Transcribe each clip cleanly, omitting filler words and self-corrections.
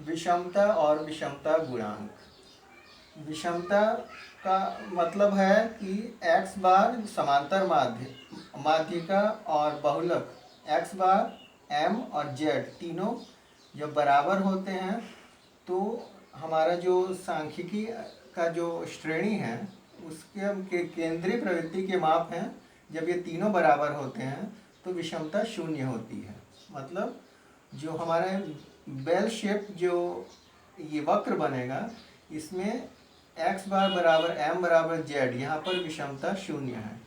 विषमता और विषमता गुणांक। विषमता का मतलब है कि x बार समांतर माध्यिका और बहुलक x बार m और z तीनों जब बराबर होते हैं तो हमारा जो सांख्यिकी का जो श्रेणी है उसके केंद्रीय प्रवृत्ति के माप हैं, जब ये तीनों बराबर होते हैं तो विषमता शून्य होती है। मतलब जो हमारे बेल शेप जो ये वक्र बनेगा इसमें x बार बराबर m बराबर z, यहाँ पर विषमता शून्य है।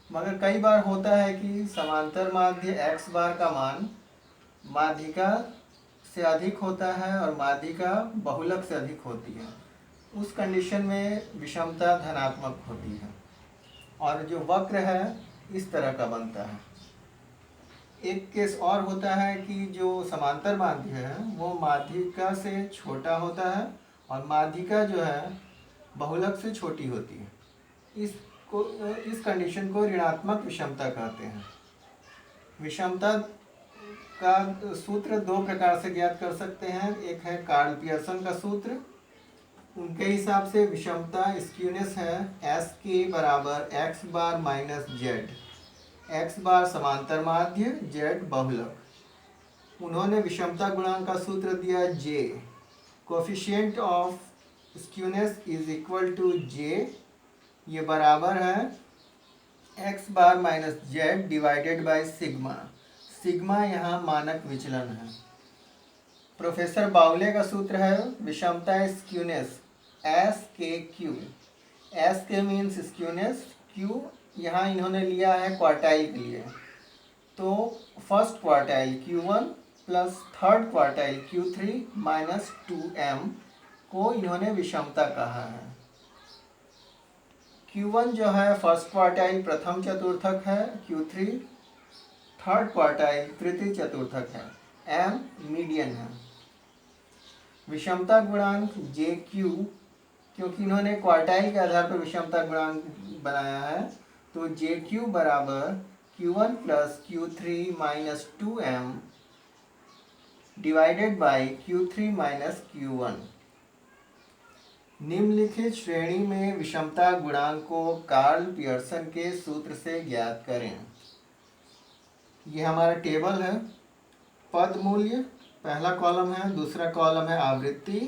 मगर कई बार होता है कि समांतर माध्य x बार का मान माध्यिका से अधिक होता है और माध्यिका बहुलक से अधिक होती है। उस कंडीशन में विषमता धनात्मक होती है और जो वक्र है इस तरह का बनता है। एक केस और होता है कि जो समांतर माध्य है वो माध्यिका से छोटा होता है और माध्यिका जो है बहुलक से छोटी होती है। इस कंडीशन को ऋणात्मक विषमता कहते हैं। विषमता का सूत्र दो प्रकार से ज्ञात कर सकते हैं। एक है कार्ल पियर्सन का सूत्र, उनके हिसाब से विषमता स्क्यूनेस है एस के बराबर x bar minus Z, x बार समांतर माध्य जेड बहुलक। उन्होंने विषमता गुणांक का सूत्र दिया J, coefficient of skewness is equal to J, ये बराबर है X bar minus Z divided by sigma. Sigma यहाँ मानक विचलन है। प्रोफेसर बाउले का सूत्र है विषमता स्क्यूनेस एस के क्यू। एस के मीन्स स्क्यूनेस, क्यू यहाँ इन्होंने लिया है क्वार्टाइल के लिए, तो first quartile Q1 plus third quartile Q3 minus 2m को इन्होंने विषमता कहा है। Q1 जो है फर्स्ट क्वार्टाइल प्रथम चतुर्थक है, Q3 थर्ड क्वार्टाइल तृतीय चतुर्थक है, m मीडियन है। विषमता गुणांक JQ, क्योंकि इन्होंने क्वार्टाइल के आधार पर विषमता गुणांक बनाया है, तो JQ बराबर Q1 plus Q3 minus 2m divided by Q3 minus Q1। निम्नलिखित श्रेणी में विषमता गुणांक को कार्ल पियर्सन के सूत्र से ज्ञात करें। ये हमारा टेबल है। पद मूल्य पहला कॉलम है, दूसरा कॉलम है आवृत्ति।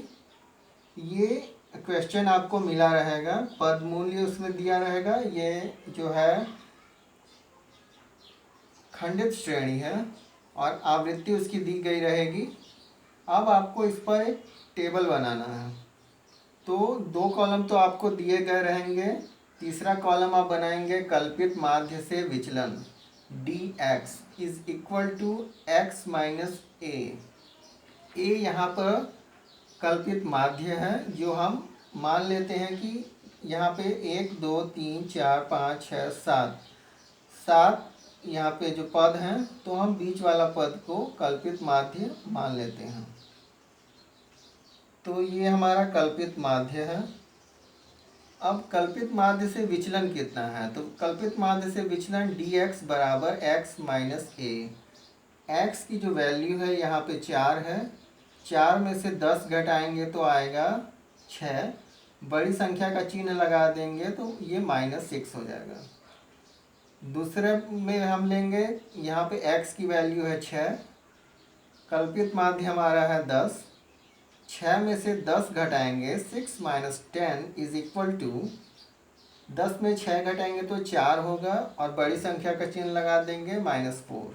ये क्वेश्चन आपको मिला रहेगा, पद मूल्य उसमें दिया रहेगा। ये जो है खंडित श्रेणी है और आवृत्ति उसकी दी गई रहेगी। अब आपको इस पर एक टेबल बनाना है, तो दो कॉलम तो आपको दिए गए रहेंगे, तीसरा कॉलम आप बनाएंगे कल्पित माध्य से विचलन dx is equal to x minus A. यहाँ पर कल्पित माध्य है जो हम मान लेते हैं कि यहाँ पे 1 2 3 4 5 6 7 यहाँ पे जो पद हैं, तो हम बीच वाला पद को कल्पित माध्य मान लेते हैं। तो ये हमारा कल्पित माध्य है। अब कल्पित माध्य से विचलन कितना है, तो कल्पित माध्य से विचलन dx बराबर x माइनस ए। x की जो वैल्यू है यहाँ पे 4 है, 4 में से 10 घटाएंगे तो आएगा 6, बड़ी संख्या का चिन्ह लगा देंगे तो ये -6 हो जाएगा। दूसरे में हम लेंगे, यहाँ पे x की वैल्यू है 6, कल्पित माध्य हमारा है 10, 6 में से 10 घटाएंगे 6 माइनस 10 इज इक्वल टू 10 में 6 घटाएंगे तो 4 होगा और बड़ी संख्या का चिन्ह लगा देंगे -4।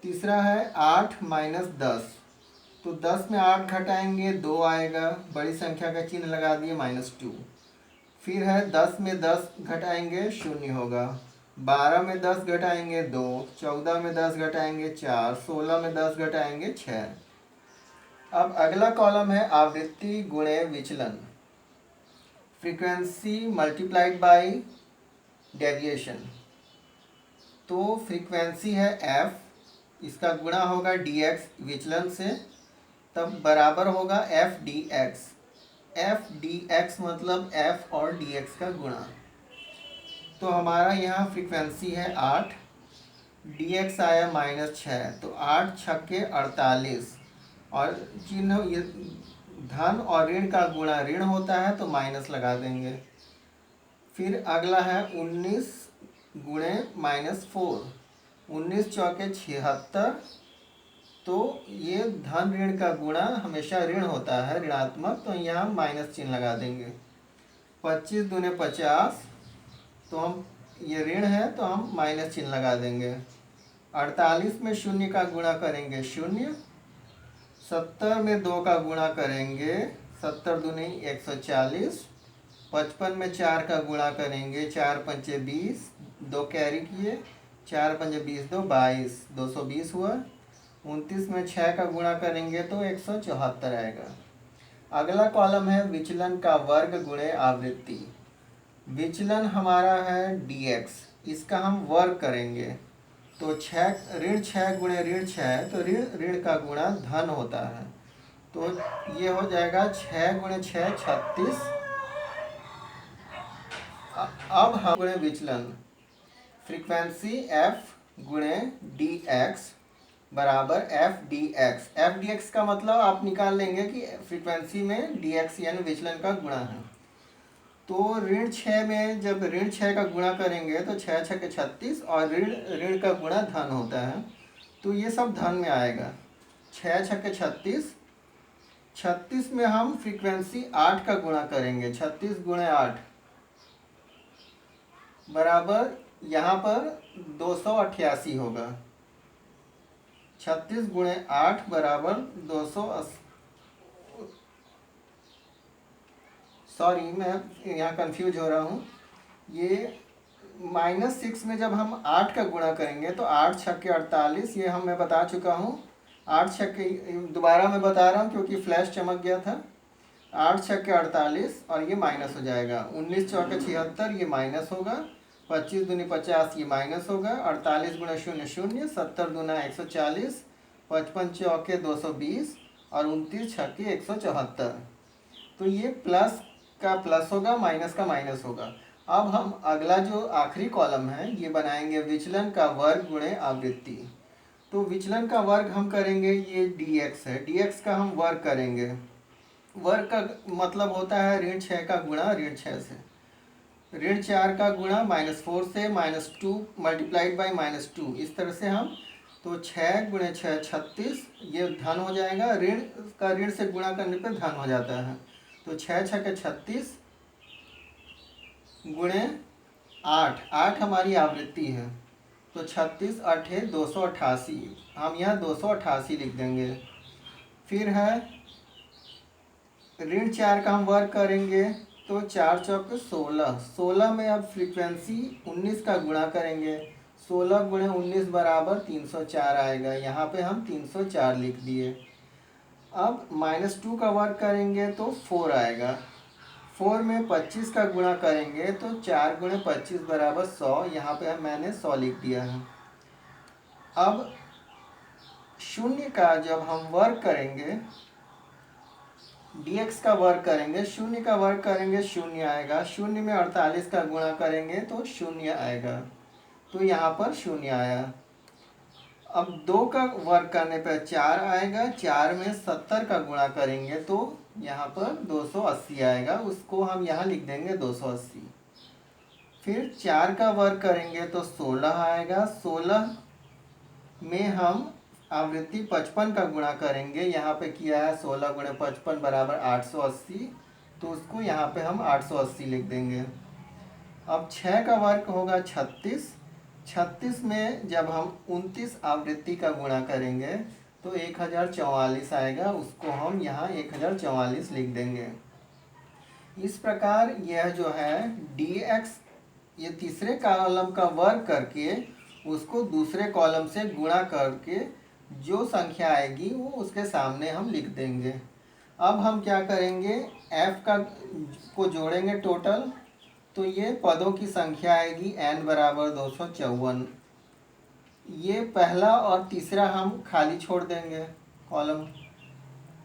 तीसरा है 8 माइनस 10, तो 10 में 8 घटाएंगे 2 आएगा, बड़ी संख्या का चिन्ह लगा दिए -2। फिर है 10 में 10 घटाएंगे 0 होगा, 12 में 10 घटाएंगे 2, 14 में 10 घटाएंगे 4, 16 में 10 घटाएंगे 6। अब अगला कॉलम है आवृत्ति गुणे विचलन, फ्रीक्वेंसी मल्टीप्लाइड बाय डेविएशन। तो फ्रीक्वेंसी है f, इसका गुणा होगा dx विचलन से, तब बराबर होगा f dx। f dx मतलब f और dx का गुणा। तो हमारा यहाँ फ्रीक्वेंसी है 8, dx आया -6, तो 8 छक्के 48, और चिन्ह ये धन और ऋण का गुणा ऋण होता है तो माइनस लगा देंगे। फिर अगला है 19 गुणे -4। 19 चौके 76, तो ये धन ऋण का गुणा हमेशा ऋण होता है, ऋणात्मक, तो यहाँ माइनस चिन्ह लगा देंगे। 25 दूने 50, तो हम ये ऋण है तो हम माइनस चिन्ह लगा देंगे। 48 में शून्य का गुणा करेंगे शून्य। 70 में 2 का गुणा करेंगे, 70 दूनी 140। 55 में 4 का गुणा करेंगे, 4 पंचे 20, 2 कैरी किए, 4 पंजे 20, 2 22, 220 हुआ। 29 में 6 का गुणा करेंगे तो 174 आएगा। अगला कॉलम है विचलन का वर्ग गुणे आवृत्ति। विचलन हमारा है dx, इसका हम वर्ग करेंगे तो 6 ऋण 6 गुणे ऋण 6, तो ऋण ऋण का गुणा धन होता है, तो ये हो जाएगा 6 गुणे 6 36। अब हम गुणे विचलन, फ्रीक्वेंसी f गुणे dx बराबर F D x. F D x का मतलब आप निकाल लेंगे कि फ्रीक्वेंसी में dx यानी विचलन का गुणा है। तो ऋण 6 में जब ऋण 6 का गुणा करेंगे तो 6 6 36, और ऋण ऋण का गुणा धन होता है, तो ये सब धन में आएगा। 6 6 36, 36 में हम फ्रीक्वेंसी 8 का गुणा करेंगे, 36 गुणे 8 बराबर यहाँ पर 288 होगा। 36 गुणे 8 बराबर 280। सॉरी, मैं यहाँ कंफ्यूज हो रहा हूँ। ये -6 में जब हम 8 का गुणा करेंगे तो 8 छक्के 48, ये मैं बता चुका हूँ। 8 छक्के, दोबारा मैं बता रहा हूँ क्योंकि फ्लैश चमक गया था। 8 छक्के 48 और ये माइनस हो जाएगा। 19 चौके 76, ये माइनस होगा। 25 दूनी 50, ये माइनस होगा। 48 गुणा 0 0, 70 दूना 140, 55 चौके 220 और 29 छक्के 174। तो ये प्लस का प्लस होगा, माइनस का माइनस होगा। अब हम अगला जो आखिरी कॉलम है ये बनाएंगे विचलन का वर्ग गुणे आवृत्ति। तो विचलन का वर्ग हम करेंगे, ये dx है, dx का हम वर्ग करेंगे। वर्ग का मतलब होता है ऋण 6 का गुणा ऋण 6 से, ऋण 4 का गुणा -4 से, -2 मल्टीप्लाइड बाई -2, इस तरह से हम। तो 6 गुणे 6 36, ये धन हो जाएगा, ऋण का ऋण से गुणा करने पर धन हो जाता है। तो 6 6 36 गुणे 8, 8 हमारी आवृत्ति है, तो 36 8 288, हम यहाँ 288 लिख देंगे। फिर है ऋण 4 का हम वर्ग करेंगे, तो 4 चौक 16, 16 में अब फ्रीक्वेंसी 19 का गुणा करेंगे, 16 गुणे 19 बराबर 304 आएगा। यहाँ पे हम 304 लिख दिए। अब -2 का वर्ग करेंगे तो 4 आएगा। 4 में 25 का गुणा करेंगे तो 4 गुणे 25 बराबर 100, यहाँ पे मैंने 100 लिख दिया है। अब शून्य का जब हम वर्ग करेंगे, dx का वर्ग करेंगे, शून्य का वर्ग करेंगे, शून्य आएगा। शून्य में 48 का गुणा करेंगे तो शून्य आएगा, तो यहाँ पर शून्य आया। अब 2 का वर्ग करने पर 4 आएगा, 4 में 70 का गुणा करेंगे तो यहाँ पर 280 आएगा, उसको हम यहाँ लिख देंगे 280। फिर 4 का वर्ग करेंगे तो 16 आएगा, 16 में हम आवृत्ति 55 का गुणा करेंगे, यहाँ पे किया है 16 गुणे 55 बराबर 880, तो उसको यहाँ पे हम 880 लिख देंगे। अब 6 का वर्ग होगा 36, 36 में जब हम 29 आवृत्ति का गुणा करेंगे तो 1044 आएगा, उसको हम यहाँ 1044 लिख देंगे। इस प्रकार यह जो है dx, ये तीसरे कॉलम का वर्ग करके उसको दूसरे कॉलम से गुणा करके जो संख्या आएगी वो उसके सामने हम लिख देंगे। अब हम क्या करेंगे, f का को जोड़ेंगे टोटल, तो ये पदों की संख्या आएगी n बराबर 254। ये पहला और तीसरा हम खाली छोड़ देंगे कॉलम।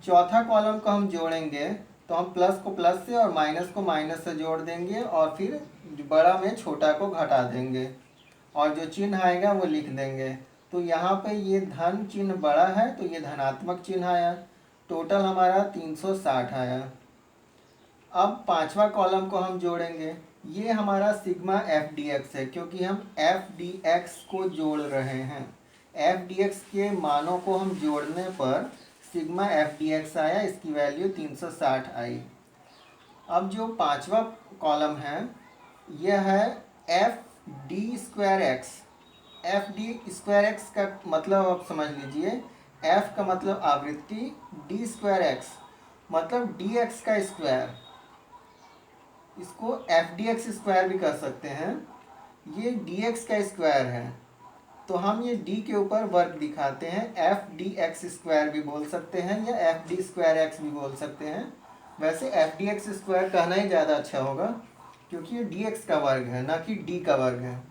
चौथा कॉलम को हम जोड़ेंगे तो हम प्लस को प्लस से और माइनस को माइनस से जोड़ देंगे, और फिर बड़ा में छोटा को घटा देंगे और जो चिन्ह आएगा वो लिख देंगे। तो यहाँ पे ये धन चिन्ह बड़ा है तो ये धनात्मक चिन्ह आया। टोटल हमारा 360 आया। अब पांचवा कॉलम को हम जोड़ेंगे। ये हमारा सिग्मा एफ डी एक्स है क्योंकि हम एफ डी एक्स को जोड़ रहे हैं। एफ डी एक्स के मानों को हम जोड़ने पर सिग्मा एफ डी एक्स आया, इसकी वैल्यू 360 आई। अब जो पांचवा कॉलम है यह है F D square x. F D square x का मतलब आप समझ लीजिए, एफ का मतलब आवृत्ति, डी स्क्वायर एक्स मतलब डी एक्स का स्क्वायर, इसको एफ डी एक्स स्क्वायर भी कर सकते हैं। ये डी एक्स का स्क्वायर है तो हम ये डी के ऊपर वर्ग दिखाते हैं, एफ डी एक्स स्क्वायर भी बोल सकते हैं या एफ डी स्क्वायर एक्स भी बोल सकते हैं। वैसे एफ डी एक्स स्क्वायर कहना ही ज़्यादा अच्छा होगा क्योंकि ये डी एक्स का वर्ग है ना कि डी का वर्ग है।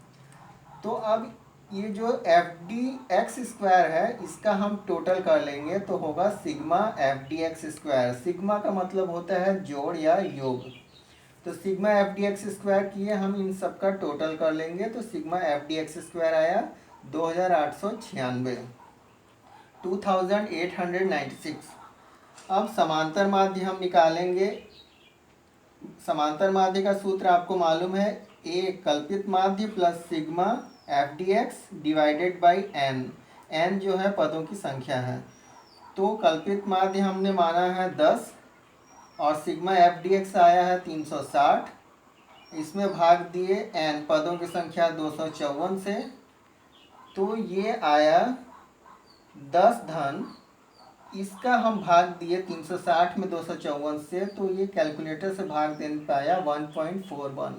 तो अब ये जो एफ डी एक्स स्क्वायर है इसका हम टोटल कर लेंगे तो होगा sigma F D X square. Sigma का मतलब होता है जोड़ या योग। तो sigma F D X square किए हम इन सब का टोटल कर लेंगे तो sigma F D X square आया 2896, 2896। अब समांतर माध्य हम निकालेंगे। समांतर माध्य का सूत्र आपको मालूम है, ए कल्पित माध्य plus sigma F D X divided by N. N जो है पदों की संख्या है। तो कल्पित माध्य हमने माना है 10 और सिग्मा एफ डी एक्स आया है 360। इसमें भाग दिए एन पदों की संख्या 254 से, तो ये आया 10 धन, इसका हम भाग दिए 360 में 254 से, तो ये कैलकुलेटर से भाग देने पे आया 1.41।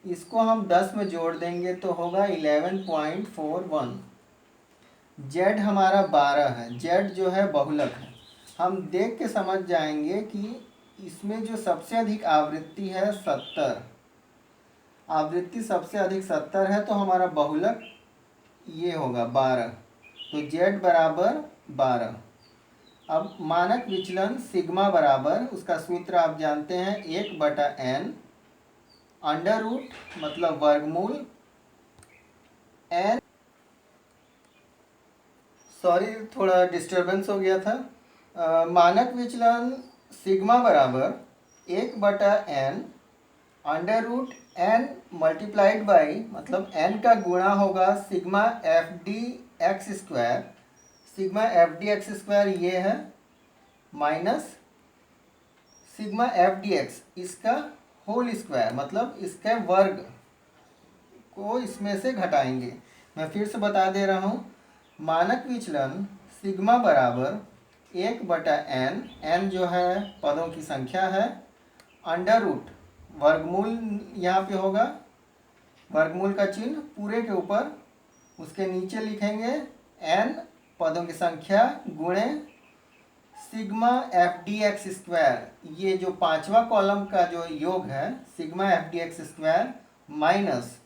इसको हम 10 में जोड़ देंगे तो होगा 11.41। जेड हमारा 12 है, जेड जो है बहुलक है। हम देख के समझ जाएंगे कि इसमें जो सबसे अधिक आवृत्ति है 70, आवृत्ति सबसे अधिक 70 है तो हमारा बहुलक ये होगा 12, तो जेड बराबर 12। अब मानक विचलन सिग्मा बराबर, उसका सूत्र आप जानते हैं, 1/n अंडर रूट मतलब वर्गमूल n, सॉरी थोड़ा डिस्टरबेंस हो गया था। मानक विचलन सिग्मा बराबर 1/n under root n multiplied by, मतलब n का गुणा होगा sigma F D X square. Sigma F D X square ये है minus sigma F D X इसका होल स्क्वायर, मतलब इसके वर्ग को इसमें से घटाएंगे। मैं फिर से बता दे रहा हूँ, मानक विचलन सिग्मा बराबर 1/n, n जो है पदों की संख्या है, अंडर रूट वर्गमूल यहाँ पे होगा, वर्गमूल का चिन्ह पूरे के ऊपर, उसके नीचे लिखेंगे n पदों की संख्या गुणे sigma F D X square. ये जो पांचवा कॉलम का जो योग है sigma F D X square minus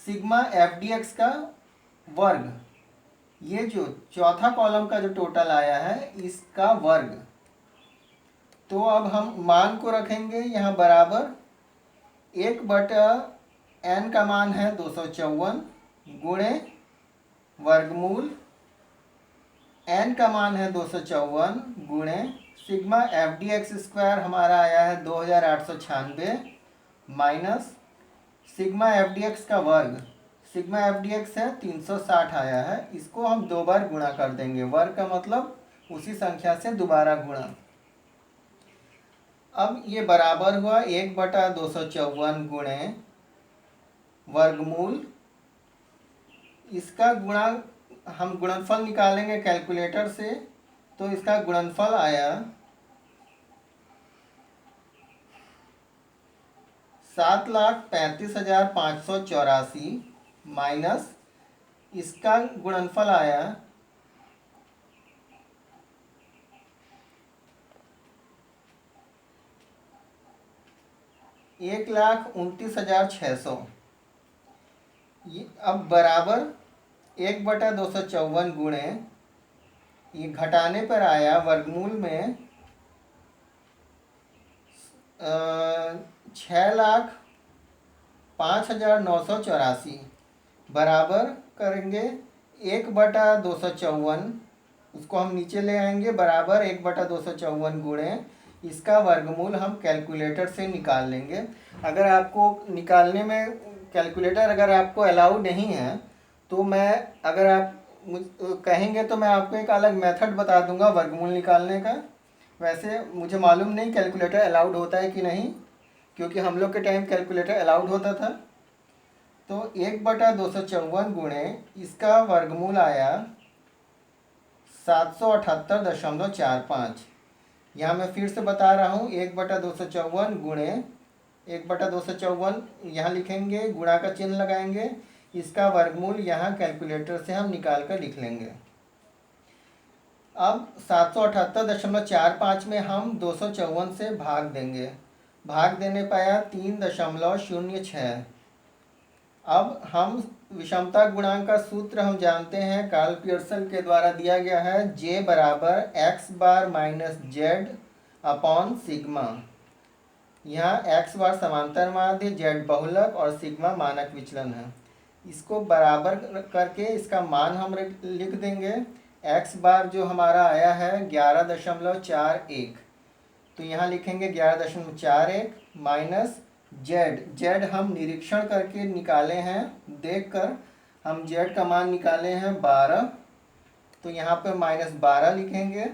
sigma F D x का वर्ग, ये जो चौथा कॉलम का जो टोटल आया है इसका वर्ग। तो अब हम मान को रखेंगे यहाँ बराबर 1/n का मान है 254 गुणे वर्गमूल n का मान है 254 गुणे sigma F D X square हमारा आया है 2896 minus sigma F D x का वर्ग, सिग्मा एफ डी एक्स है 360 आया है, इसको हम 2 बार गुणा कर देंगे, वर्ग का मतलब उसी संख्या से दोबारा गुणा। अब ये बराबर हुआ 1/254 गुणे वर्गमूल, इसका गुणा हम गुणनफल निकालेंगे कैलकुलेटर से, तो इसका गुणनफल आया 7,35,584 माइनस इसका गुणनफल आया 1,29,600। ये अब बराबर 1/254 गुणे, ये घटाने पर आया वर्गमूल में 6,05,984 बराबर करेंगे 1/254, उसको हम नीचे ले आएंगे, बराबर 1/254 गुणे इसका वर्गमूल हम कैलकुलेटर से निकाल लेंगे। अगर आपको निकालने में कैलकुलेटर अगर आपको अलाउ नहीं है तो मैं, अगर आप कहेंगे तो मैं आपको एक अलग मेथड बता दूंगा वर्गमूल निकालने का। वैसे मुझे मालूम नहीं कैलकुलेटर अलाउड होता है कि नहीं, क्योंकि हम लोग के टाइम कैलकुलेटर अलाउड होता था। तो 1/254 गुणे इसका वर्गमूल आया 778.45। यहाँ मैं फिर से बता रहा हूँ, 1/254 गुणे 1/254 यहाँ लिखेंगे, गुणा का चिन्ह लगाएंगे, इसका वर्गमूल यहाँ कैलकुलेटर से हम निकाल कर लिख लेंगे। अब 778.45 में हम 254 से भाग देंगे, भाग देने पाया 3.06। अब हम विषमता गुणांक का सूत्र हम जानते हैं, कार्ल पियर्सन के द्वारा दिया गया है, J बराबर x बार माइनस जेड अपॉन सिग्मा। यहाँ x बार समांतर माध्य, z बहुलक और सिग्मा मानक विचलन है। इसको बराबर करके इसका मान हम लिख देंगे। x बार जो हमारा आया है 11.41, तो यहाँ लिखेंगे 11.41 माइनस z हम निरीक्षण करके निकाले हैं, देखकर हम z का मान निकाले हैं 12, तो यहाँ पे -12 लिखेंगे।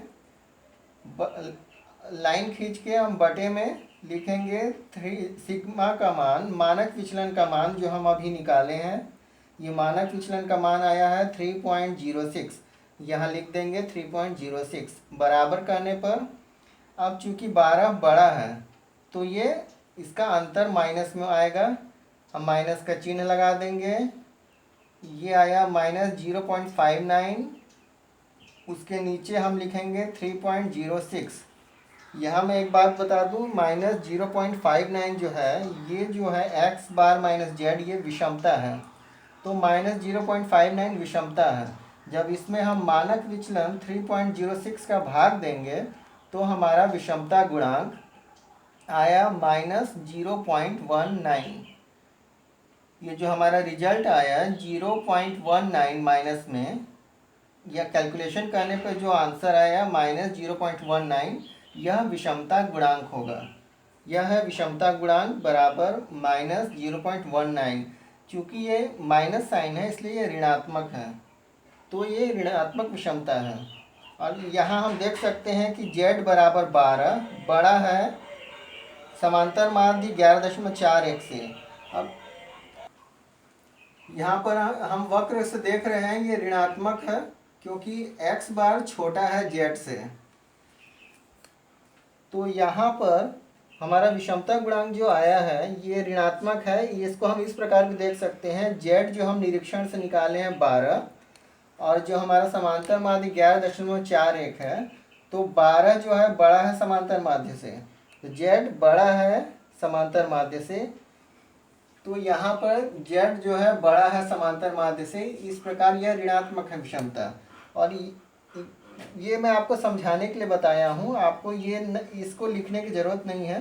लाइन खींच के हम बटे में लिखेंगे 3 सिग्मा का मान, मानक विचलन का मान जो हम अभी निकाले हैं, ये मानक विचलन का मान आया है 3.06, यहाँ लिख देंगे 3.06। बराबर करने पर अब चूंकि 12 बड़ा है तो ये इसका अंतर माइनस में आएगा, हम माइनस का चिन्ह लगा देंगे। ये आया -0.59, उसके नीचे हम लिखेंगे 3.06। यहाँ मैं एक बात बता दूँ, -0.59 जो है, ये जो है x बार माइनस जेड, ये विषमता है, तो -0.59 विषमता है। जब इसमें हम मानक विचलन 3.06 का भाग देंगे तो हमारा विषमता गुणांक आया -0.19। ये जो हमारा रिजल्ट आया 0.19 माइनस में, या कैलकुलेशन करने पर जो आंसर आया -0.19, यह विषमता गुणांक होगा। यह है विषमता गुणांक बराबर -0.19। चूँकि ये माइनस साइन है इसलिए ये ऋणात्मक है, तो ये ऋणात्मक विषमता है। और यहाँ हम देख सकते हैं कि z बराबर 12 बड़ा है समांतर माध्य 11.41 से। अब यहाँ पर हम वक्र से देख रहे हैं ये ऋणात्मक है, क्योंकि x बार छोटा है z से। तो यहाँ पर हमारा विषमता गुणांक जो आया है ये ऋणात्मक है। इसको हम इस प्रकार भी देख सकते हैं, z जो हम निरीक्षण से निकाले हैं 12, और जो हमारा समांतर माध्य 11.41 है, तो 12 जो है बड़ा है समांतर माध्य से, तो z बड़ा है समांतर माध्य से, तो यहाँ पर z जो है बड़ा है समांतर माध्य से। इस प्रकार यह ऋणात्मक है विषमता। और ये मैं आपको समझाने के लिए बताया हूँ, आपको ये इसको लिखने की ज़रूरत नहीं है।